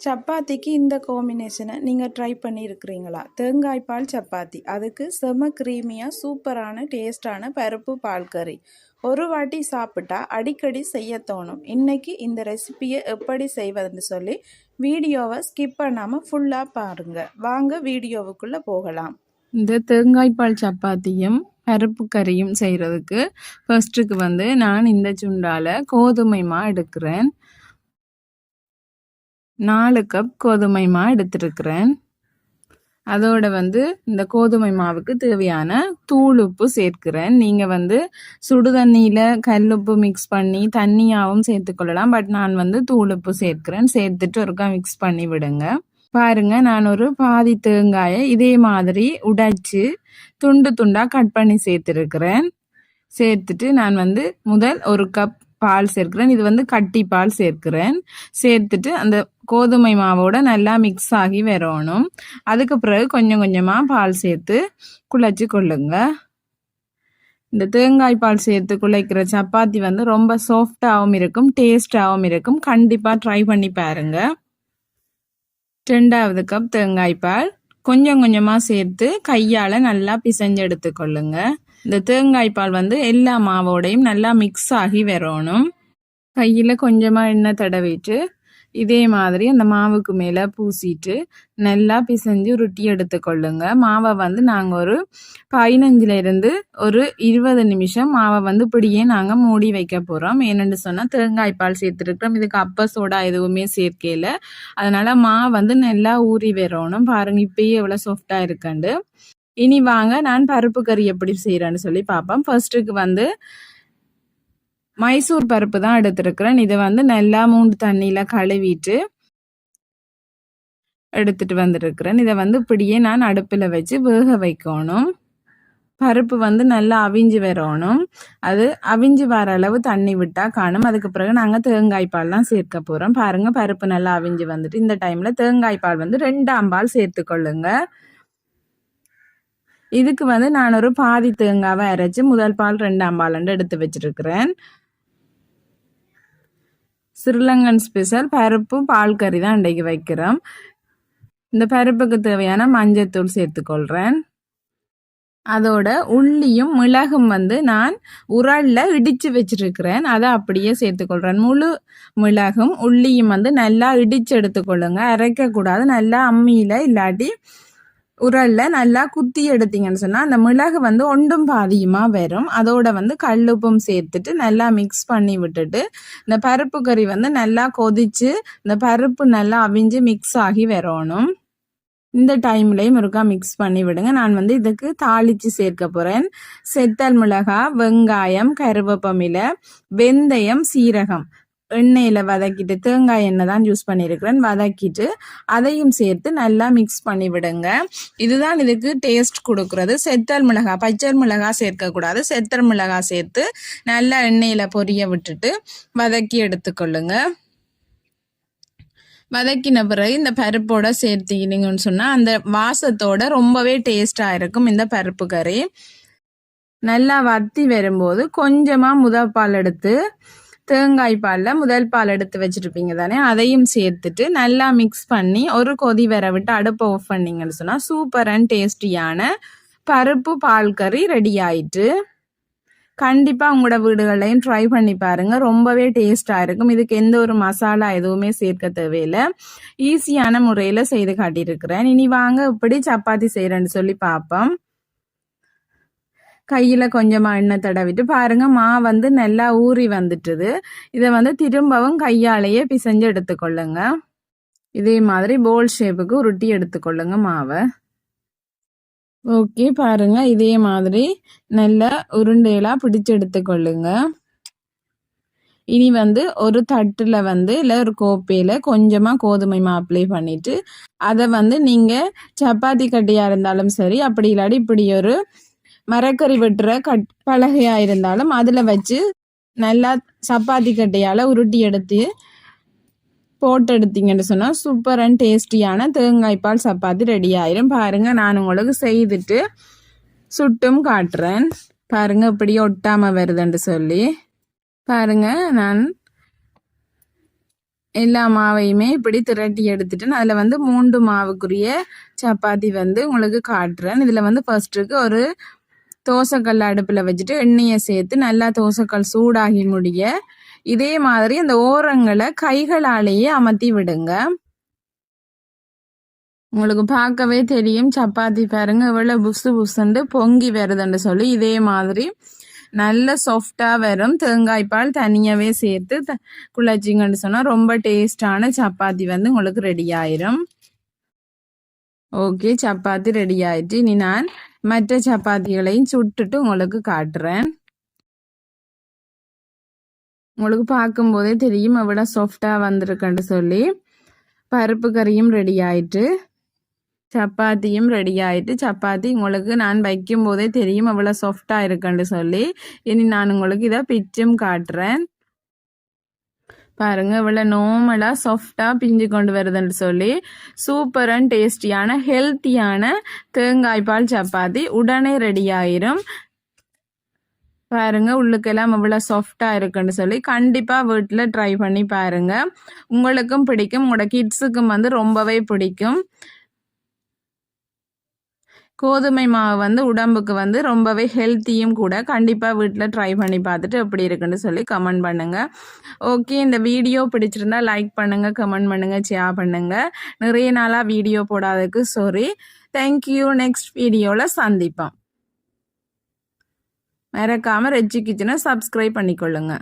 சப்பாத்திக்கு இந்த காம்பினேஷனை நீங்கள் ட்ரை பண்ணியிருக்கிறீங்களா? தேங்காய் பால் சப்பாத்தி, அதுக்கு செம க்ரீமியாக சூப்பரான டேஸ்டான பருப்பு பால் கறி. ஒரு வாட்டி சாப்பிட்டா அடிக்கடி செய்ய தோணும். இன்னைக்கு இந்த ரெசிபியை எப்படி செய்வதுன்னு சொல்லி வீடியோவை ஸ்கிப் பண்ணாமல் ஃபுல்லாக பாருங்கள். வாங்க வீடியோவுக்குள்ளே போகலாம். இந்த தேங்காய் பால் சப்பாத்தியும் பருப்பு கறியும் செய்கிறதுக்கு ஃபர்ஸ்ட்டுக்கு நான் இந்த சுண்டால கோதுமை மா எடுக்கிறேன். 4 கப் கோதுமை மா எடுத்துருக்கிறேன். அதோட இந்த கோதுமை மாவுக்கு தேவையான தூள் உப்பு சேர்க்கிறேன். நீங்கள் சுடு தண்ணியில் கல்லுப்பு மிக்ஸ் பண்ணி தண்ணியாகவும் சேர்த்துக்கொள்ளலாம். பட் நான் தூள் உப்பு சேர்க்கிறேன். சேர்த்துட்டு ஒருக்கா மிக்ஸ் பண்ணி விடுங்க. பாருங்க, நான் ஒரு பாதி தேங்காயை இதே மாதிரி உடைச்சு துண்டு துண்டாக கட் பண்ணி சேர்த்துருக்கிறேன். சேர்த்துட்டு நான் முதல் 1 கப் பால் சேர்க்கிறேன். இது கட்டி பால் சேர்க்கிறேன். சேர்த்துட்டு அந்த கோதுமை மாவோட நல்லா மிக்ஸ் ஆகி வரணும். அதுக்கு பிறகு கொஞ்சம் கொஞ்சமாக பால் சேர்த்து குழைச்சி கொள்ளுங்க. இந்த தேங்காய் பால் சேர்த்து குழைக்கிற சப்பாத்தி ரொம்ப சாஃப்டாகவும் இருக்கும், டேஸ்டாகவும் இருக்கும். கண்டிப்பாக ட்ரை பண்ணி பாருங்க. 2வது கப் தேங்காய் பால் கொஞ்சம் கொஞ்சமாக சேர்த்து கையால் நல்லா பிசைஞ்சு எடுத்துக்கொள்ளுங்க. இந்த தேங்காய் பால் எல்லா மாவோடையும் நல்லா மிக்ஸ் ஆகி வரணும். கையில் கொஞ்சமாக எண்ணெய் தடவிட்டு இதே மாதிரி அந்த மாவுக்கு மேலே பூசிட்டு நல்லா பிசைஞ்சு உருட்டி எடுத்துக்கொள்ளுங்க. மாவை நாங்கள் ஒரு 15லேருந்து ஒரு 20 நிமிஷம் மாவை இப்படியே நாங்கள் மூடி வைக்க போகிறோம். ஏன்னு சொன்னால் தேங்காய் பால் சேர்த்துருக்கிறோம். இதுக்கு அப்ப சோடா எதுவுமே சேர்க்கல. அதனால் மாவு நல்லா ஊறி வரணும். பாருங்கள், இப்பயே எவ்வளோ சாஃப்டாக இருக்குண்டு. இனி வாங்க நான் பருப்பு கறி எப்படி செய்கிறேன்னு சொல்லி பார்ப்போம். ஃபர்ஸ்ட்டுக்கு மைசூர் பருப்பு தான் எடுத்துருக்கிறேன். இதை நல்லா 3 தண்ணியில் கழுவிட்டு எடுத்துட்டு வந்துருக்கிறேன். இதை இப்படியே நான் அடுப்பில் வச்சு வேக வைக்கணும். பருப்பு நல்லா அவிஞ்சு வரணும். அது அவிஞ்சு வர அளவு தண்ணி விட்டால் காணும். அதுக்கு பிறகு நாங்கள் தேங்காய் பால்லாம் சேர்க்க போகிறோம். பாருங்கள், பருப்பு நல்லா அவிஞ்சு வந்துட்டு இந்த டைமில் தேங்காய் பால் 2ஆம் பால் சேர்த்துக்கொள்ளுங்க. இதுக்கு நான் ஒரு பாதி தேங்காவை அரைச்சி முதல் பால் 2ஆம் பால் எடுத்து வச்சிருக்கிறேன். ஸ்ரீலங்கன் ஸ்பெஷல் பருப்பு பால் கறி தான் இன்றைக்கு வைக்கிறோம். இந்த பருப்புக்கு தேவையான மஞ்சத்தூள் சேர்த்துக்கொள்கிறேன். அதோட உள்ளியும் மிளகும் நான் உரல்ல இடித்து வச்சிருக்கிறேன். அதை அப்படியே சேர்த்துக்கொள்கிறேன். முழு மிளகும் உள்ளியும் நல்லா இடித்து எடுத்துக்கொள்ளுங்க. அரைக்கக்கூடாது. நல்லா அம்மியில் இல்லாட்டி உரல்ல நல்லா குத்தி எடுத்தீங்கன்னு சொன்னால் அந்த மிளகு ஒன்றும் பாதியுமாக வரும். அதோட கல்லுப்பும் சேர்த்துட்டு நல்லா மிக்ஸ் பண்ணி விட்டுட்டு இந்த பருப்பு கறி நல்லா கொதிச்சு இந்த பருப்பு நல்லா அவிஞ்சு மிக்ஸ் ஆகி வரணும். இந்த டைம்லையும் ஒருக்கா மிக்ஸ் பண்ணி விடுங்க. நான் இதுக்கு தாளித்து சேர்க்க போகிறேன். செத்தல் மிளகாய், வெங்காயம், கருவேப்பிலை, வெந்தயம், சீரகம் எண்ணெயில் வதக்கிட்டு தேங்காய் எண்ணெய் தான் யூஸ் பண்ணியிருக்கிறேன். வதக்கிட்டு அதையும் சேர்த்து நல்லா மிக்ஸ் பண்ணி விடுங்க. இதுதான் இதுக்கு டேஸ்ட் கொடுக்கறது. செத்தல் மிளகாய், பச்சை மிளகாய் சேர்க்கக்கூடாது. செத்தல் மிளகாய் சேர்த்து நல்லா எண்ணெயில் பொரிய விட்டுட்டு வதக்கி எடுத்துக்கொள்ளுங்க. வதக்கின பிறகு இந்த பருப்போட சேர்த்திக்கிட்டீங்கன்னு சொன்னால் அந்த வாசத்தோட ரொம்பவே டேஸ்டாக இருக்கும் இந்த பருப்பு கறி. நல்லா வத்தி வரும்போது கொஞ்சமாக முதல் பால் எடுத்து தேங்காய் பாலில் முதல் பால் எடுத்து வச்சுருப்பீங்க தானே, அதையும் சேர்த்துட்டு நல்லா மிக்ஸ் பண்ணி ஒரு கொதி வர விட்டு அடுப்பை ஆஃப் பண்ணிங்கன்னு சொன்னால் சூப்பர் அண்ட் டேஸ்டியான பருப்பு பால் கறி ரெடி ஆயிட்டு. கண்டிப்பாக உங்களோட வீடுகளையும் ட்ரை பண்ணி பாருங்கள். ரொம்பவே டேஸ்டாக இருக்கும். இதுக்கு எந்த ஒரு மசாலா எதுவுமே சேர்க்க தேவையில்லை. ஈஸியான முறையில் செய்து காட்டியிருக்கிறேன். இனி வாங்க இப்படி சப்பாத்தி செய்கிறேன்னு சொல்லி பார்ப்போம். கையில் கொஞ்சமாக எண்ணெய் தடவிட்டு பாருங்கள், மா நல்லா ஊறி வந்துட்டுது. இதை திரும்பவும் கையாலேயே பிசைஞ்சு எடுத்துக்கொள்ளுங்க. இதே மாதிரி போல் ஷேப்புக்கு உருட்டி எடுத்துக்கொள்ளுங்க மாவை. ஓகே, பாருங்க, இதே மாதிரி நல்லா உருண்டையெல்லாம் பிடிச்சு எடுத்துக்கொள்ளுங்க. இனி ஒரு தட்டில் இல்லை ஒரு கோப்பையில் கொஞ்சமாக கோதுமை மா அப்ளை பண்ணிட்டு அதை நீங்கள் சப்பாத்தி கட்டியாக இருந்தாலும் சரி, அப்படி இல்லாட்டி இப்படி ஒரு மரக்கறி வெட்டுற பலகையாக இருந்தாலும் அதில் வச்சு நல்லா சப்பாத்தி கட்டையால் உருட்டி எடுத்து போட்டு எடுத்தீங்கன்னு சொன்னால் சூப்பர் அண்ட் டேஸ்டியான தேங்காய் பால் சப்பாத்தி ரெடி ஆயிரும். பாருங்கள், நான் உங்களுக்கு செய்துட்டு சுட்டும் காட்டுறேன். பாருங்கள், இப்படி ஒட்டாமல் வருதுன்னு சொல்லி. பாருங்கள், நான் எல்லா மாவையுமே இப்படி திரட்டி எடுத்துட்டு அதில் வந்து 3 மாவுக்குரிய சப்பாத்தி வந்து உங்களுக்கு காட்டுறேன். இதில் வந்து ஃபர்ஸ்ட்டுக்கு ஒரு தோசைக்கல் அடுப்பில் வச்சுட்டு எண்ணெயை சேர்த்து நல்லா தோசைக்கல் சூடாகி முடிய இதே மாதிரி அந்த ஓரங்களை கைகளாலேயே அமர்த்தி விடுங்க. உங்களுக்கு பார்க்கவே தெரியும் சப்பாத்தி பாருங்க எவ்வளோ புசு புசுண்டு பொங்கி வருதுன்னு சொல்லி இதே மாதிரி நல்ல சாஃப்டாக வரும். தேங்காய் பால் தனியாகவே சேர்த்து குழச்சிங்கன்னு சொன்னால் ரொம்ப டேஸ்டான சப்பாத்தி வந்து உங்களுக்கு ரெடி ஆயிரும். ஓகே, சப்பாத்தி ரெடி ஆயிட்டு இனி நான் மற்ற சப்பாத்திகளையும் சுட்டுட்டு உங்களுக்கு காட்டுறேன். உங்களுக்கு பார்க்கும்போதே தெரியும் எவ்வளோ சாஃப்டாக வந்திருக்குன்னு சொல்லி. பருப்பு கறியும் ரெடி ஆயிட்டு சப்பாத்தியும் ரெடி ஆயிட்டு சப்பாத்தி உங்களுக்கு நான் வைக்கும் போதே தெரியும் எவ்வளோ சாஃப்டாக இருக்குன்னு சொல்லி. இனி நான் உங்களுக்கு இதை பிச்சும் காட்டுறேன். பாருங்க இவ்வளோ நார்மலாக சாஃப்டாக பிஞ்சு கொண்டு வருதுன்னு சொல்லி. சூப்பர் அண்ட் டேஸ்டியான ஹெல்த்தியான தேங்காய் பால் சப்பாத்தி உடனே ரெடி ஆயிரும். பாருங்க உள்ளுக்கெல்லாம் இவ்வளோ சாஃப்டாக இருக்குன்னு சொல்லி கண்டிப்பாக வீட்டில் ட்ரை பண்ணி பாருங்க. உங்களுக்கும் பிடிக்கும், உங்களோட கிட்ஸுக்கும் வந்து ரொம்பவே பிடிக்கும். கோதுமை மாவு வந்து உடம்புக்கு வந்து ரொம்பவே ஹெல்த்தியும் கூட. கண்டிப்பாக வீட்டில் ட்ரை பண்ணி பார்த்துட்டு எப்படி இருக்குன்னு சொல்லி கமெண்ட் பண்ணுங்கள். ஓகே, இந்த வீடியோ பிடிச்சிருந்தா லைக் பண்ணுங்கள், கமெண்ட் பண்ணுங்கள், ஷேர் பண்ணுங்கள். நிறைய நாளாக வீடியோ போடாததுக்கு சாரி. தேங்க்யூ. நெக்ஸ்ட் வீடியோவில் சந்திப்போம். மறக்காமல் ரெச்சி கிச்சனை சப்ஸ்கிரைப் பண்ணிக்கொள்ளுங்க.